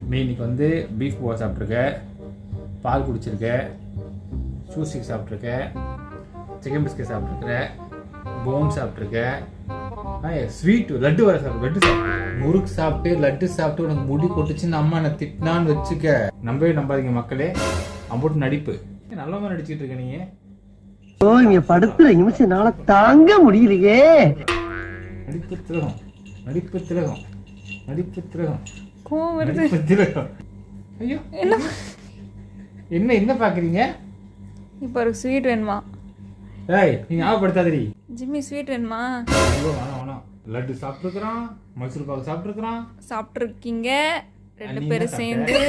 இன்னைக்கு வந்து பீஃப் போவா சாப்பிட்ருக்கேன், பால் குடிச்சிருக்கேன், சூஸ்டிக் சாப்பிட்ருக்கேன், சிக்கன் பிஸ்கட் சாப்பிட்ருக்கேன், போன் சாப்பிட்ருக்கேன், ஸ்வீட் லட்டு வர சாப்பிட்டு முறுக்கு சாப்பிட்டு லட்டு சாப்பிட்டு உனக்கு முடி கொட்டுச்சுன்னு அம்மா என்ன திட்டினான்னு வச்சுக்க. நம்பவே நம்பாதீங்க மக்களே, அம்போட்டு நடிப்பு நல்லவங்க நடிச்சுட்டு இருக்க நீங்க. இங்க படுத்துற நிமிஷம்னால தாங்க முடியலையே. நடிப்பு திலகம், நடிப்பு திலகம், நடிப்பு திலகம், கோவம் வருது. நடிப்பு திலகம். ஐயோ என்ன என்ன என்ன பாக்குறீங்க? இப்போ ஒரு ஸ்வீட் வேணுமா? ஏய் நீ ஞாபகப்படுத்தாதடி. ஜிம்மி ஸ்வீட் வேணுமா? ஐயோ வேணாம் வேணாம். லட்டு சாப்பிட்டுருக்குறான், மைசூர் பாக்கு சாப்பிட்டுருக்குறான். சாப்பிட்ருக்கீங்க ரெண்டு நீ பேரும் என்ன சேர்ந்து.